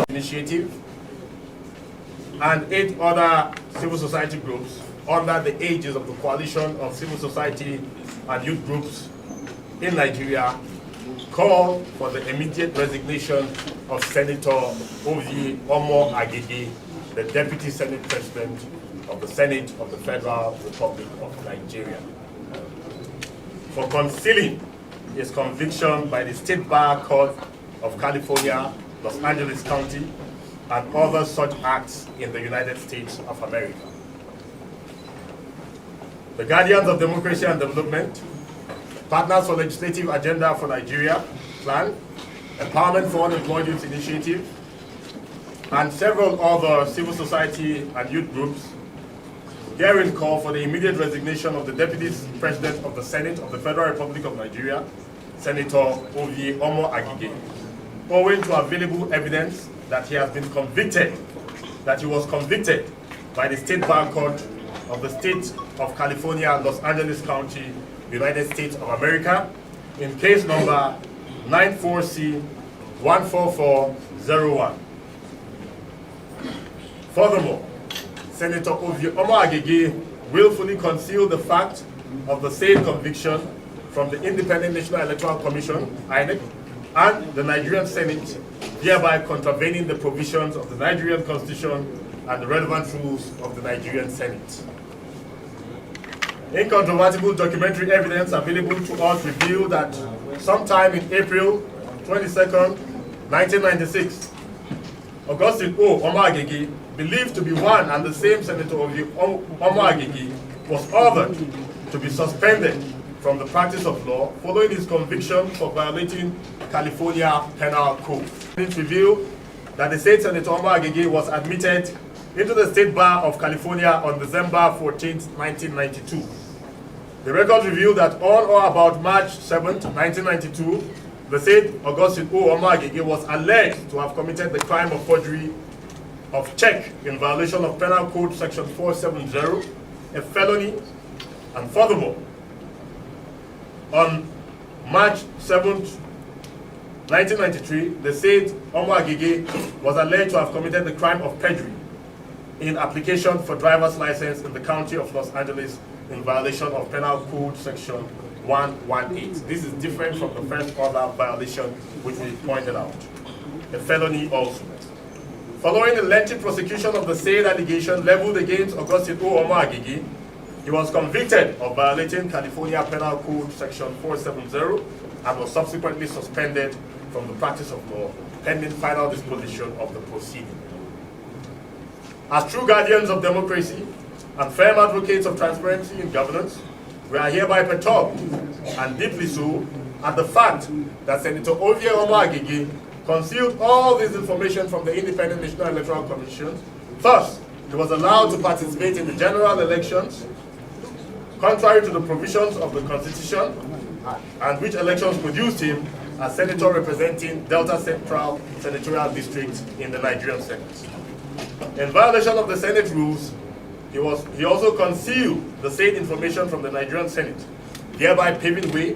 Initiative and 8 other civil society groups under the aegis of the Coalition of Civil Society and Youth Groups in Nigeria call for the immediate resignation of Senator Ovie Omo-Agege, the Deputy Senate President of the Senate of the Federal Republic of Nigeria, for concealing his conviction by the State Bar Court of California, Los Angeles County, and other such acts in the United States of America. The Guardians of Democracy and Development, Partners for Legislative Agenda for Nigeria Plan, Empowerment for Unemployed Youth Initiative, and several other civil society and youth groups herein call for the immediate resignation of the Deputy President of the Senate of the Federal Republic of Nigeria, Senator Ovie Omo-Agege, owing to available evidence that he has been convicted, that he was convicted by the State Bar Court of the State of California, Los Angeles County, United States of America, in case number 94C14401. Furthermore, Senator Ovie Omo-Agege willfully concealed the fact of the said conviction from the Independent National Electoral Commission, INEC, and the Nigerian Senate, thereby contravening the provisions of the Nigerian Constitution and the relevant rules of the Nigerian Senate. Incontrovertible documentary evidence available to us reveal that sometime in April 22nd, 1996, Augustine O. Omo-Agege, believed to be one and the same Senator Ovie Omo-Agege, was ordered to be suspended from the practice of law following his conviction for violating California Penal Code. It revealed that the state Senator Omo-Agege was admitted into the State Bar of California on December 14, 1992. The records reveal that on or about March 7, 1992, the said Augustine O. Omo-Agege was alleged to have committed the crime of forgery of check in violation of Penal Code Section 470, a felony, and furthermore, on March 7, 1993, the said Omo-Agege was alleged to have committed the crime of perjury in application for driver's license in the county of Los Angeles in violation of Penal Code Section 118. This is different from the first order violation which we pointed out, a felony also. Following a lengthy prosecution of the said allegation leveled against Augustine O. Omo-Agege, he was convicted of violating California Penal Code Section 470 and was subsequently suspended from the practice of law pending final disposition of the proceeding. As true guardians of democracy and firm advocates of transparency in governance, we are hereby perturbed, and deeply so, at the fact that Senator Ovie Omo-Agege concealed all this information from the Independent National Electoral Commission. Thus, he was allowed to participate in the general elections, contrary to the provisions of the Constitution, and which elections produced him as Senator representing Delta Central Senatorial District in the Nigerian Senate. In violation of the Senate rules, he also concealed the said information from the Nigerian Senate, thereby paving way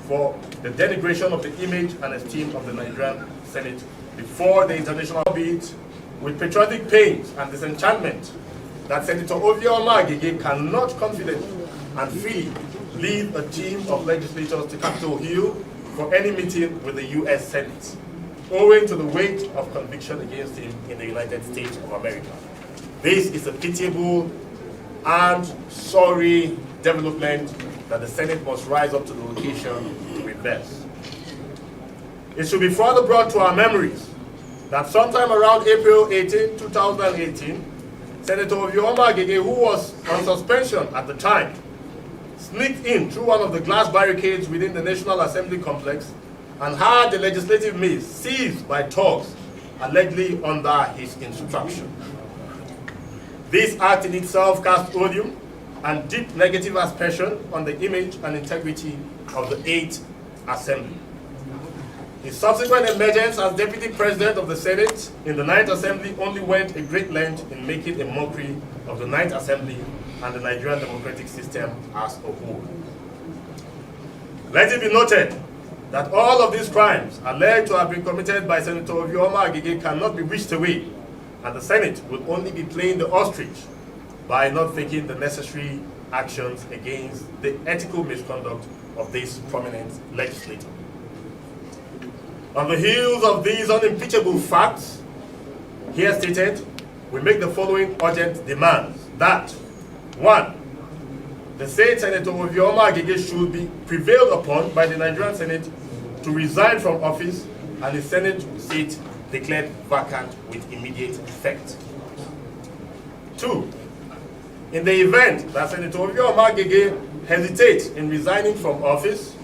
for the denigration of the image and esteem of the Nigerian Senate before the international beat, with patriotic pains and disenchantment that Senator Ovie Omo-Agege cannot confidently and freely lead a team of legislators to Capitol Hill for any meeting with the U.S. Senate, owing to the weight of conviction against him in the United States of America. This is a pitiable and sorry development that the Senate must rise up to the occasion to reverse. It should be further brought to our memories that sometime around April 18, 2018, Senator Ovie Omo-Agege, who was on suspension at the time, sneaked in through one of the glass barricades within the National Assembly complex and had the legislative maze seized by thugs, allegedly under his instruction. This act in itself cast odium and deep negative aspersion on the image and integrity of the 8th Assembly. His subsequent emergence as Deputy President of the Senate in the 9th Assembly only went a great length in making a mockery of the 9th Assembly and the Nigerian democratic system as a whole. Let it be noted that all of these crimes alleged to have been committed by Senator Ovie Omo-Agege cannot be wished away, and the Senate will only be playing the ostrich by not taking the necessary actions against the ethical misconduct of this prominent legislator. On the heels of these unimpeachable facts, here stated, we make the following urgent demands: that 1. The said Senator Ovie Omo-Agege should be prevailed upon by the Nigerian Senate to resign from office and his Senate seat declared vacant with immediate effect. 2. In the event that Senator Ovie Omo-Agege hesitates in resigning from office,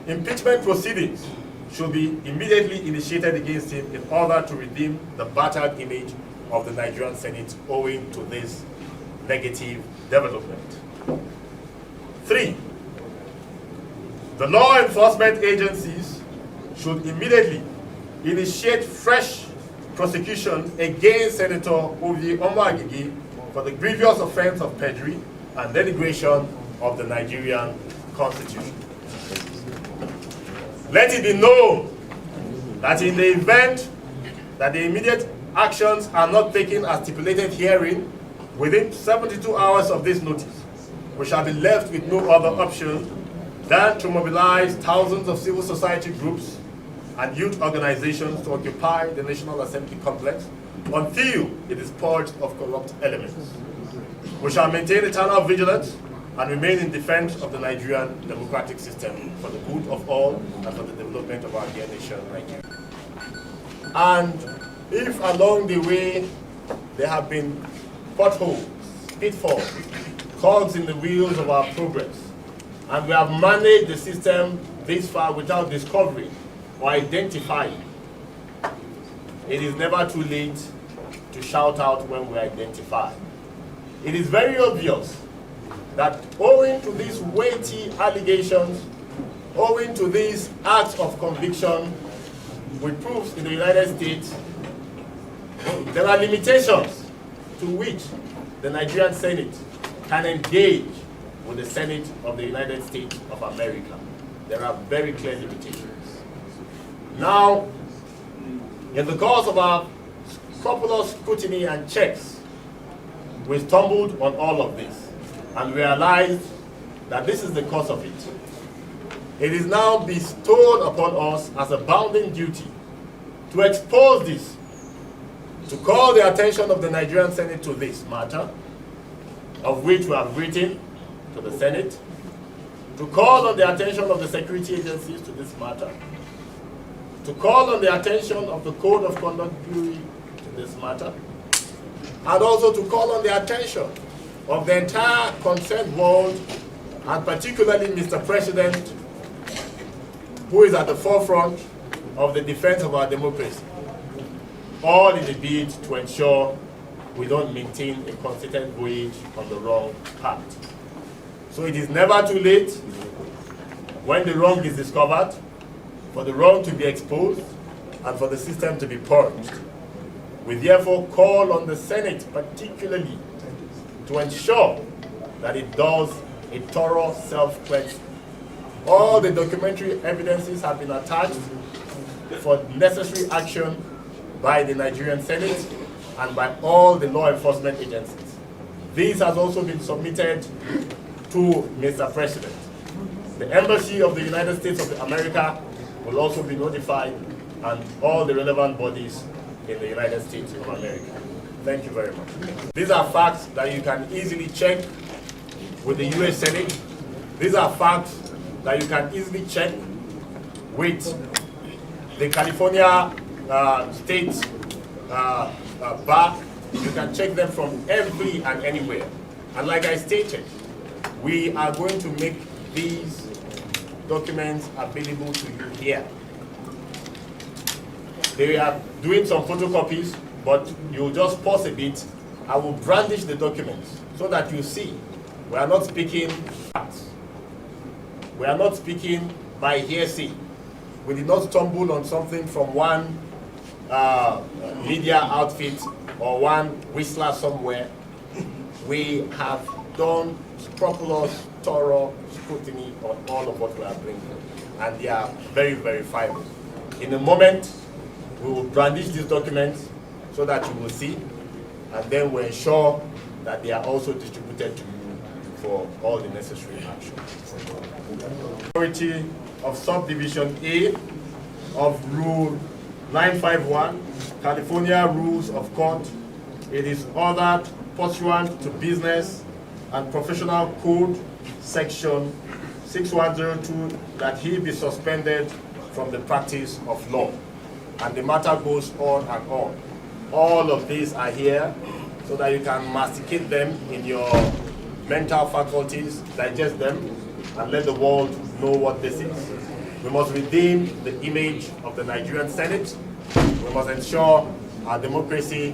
impeachment proceedings should be immediately initiated against him in order to redeem the battered image of the Nigerian Senate owing to this negative development. 3. The law enforcement agencies should immediately initiate fresh prosecution against Senator Ovie Omo-Agege for the grievous offense of perjury and denigration of the Nigerian Constitution. Let it be known that in the event that the immediate actions are not taken as stipulated herein within 72 hours of this notice, we shall be left with no other option than to mobilize thousands of civil society groups and youth organizations to occupy the National Assembly complex until it is purged of corrupt elements. We shall maintain eternal vigilance and remain in defense of the Nigerian democratic system for the good of all and for the development of our dear nation, Nigeria. And if along the way there have been potholes, pitfalls, cogs in the wheels of our progress, and we have managed the system this far without discovering or identifying, it is never too late to shout out when we identify. It is very obvious that owing to these weighty allegations, owing to these acts of conviction with proofs in the United States, there are limitations to which the Nigerian Senate can engage with the Senate of the United States of America. There are very clear limitations. Now, in the course of our scrupulous scrutiny and checks, we stumbled on all of this and realized that this is the cause of it. It is now bestowed upon us as a bounden duty to expose this, to call the attention of the Nigerian Senate to this matter, of which we have written to the Senate, to call on the attention of the security agencies to this matter, to call on the attention of the Code of Conduct Bureau to this matter, and also to call on the attention of the entire concerned world, and particularly Mr. President, who is at the forefront of the defense of our democracy, all in the bid to ensure we don't maintain a consistent voyage on the wrong path. So it is never too late when the wrong is discovered, for the wrong to be exposed, and for the system to be purged. We therefore call on the Senate particularly to ensure that it does a thorough self-cleansing. All the documentary evidences have been attached for necessary action by the Nigerian Senate and by all the law enforcement agencies. This has also been submitted to Mr. President. The Embassy of the United States of America will also be notified, and all the relevant bodies in the United States of America. Thank you very much. These are facts that you can easily check with the US Senate. These are facts that you can easily check with the California state bar. You can check them from every and anywhere. And like I stated, we are going to make these documents available to you here. They are doing some photocopies, but you'll just pause a bit. I will brandish the documents so that you see we are not speaking facts. We are not speaking by hearsay. We did not stumble on something from one media outfit or one whistler somewhere. We have done scrupulous, thorough scrutiny on all of what we are bringing. and they are very verifiable. In a moment, we will brandish these documents so that you will see, and then we'll ensure that they are also distributed to you for all the necessary action. Authority of Subdivision A of Rule 951, California Rules of Court, it is ordered pursuant to Business and Professional Code, Section 6102, that he be suspended from the practice of law. And the matter goes on and on. All of these are here so that you can masticate them in your mental faculties, digest them, and let the world know what this is. We must redeem the image of the Nigerian Senate. We must ensure our democracy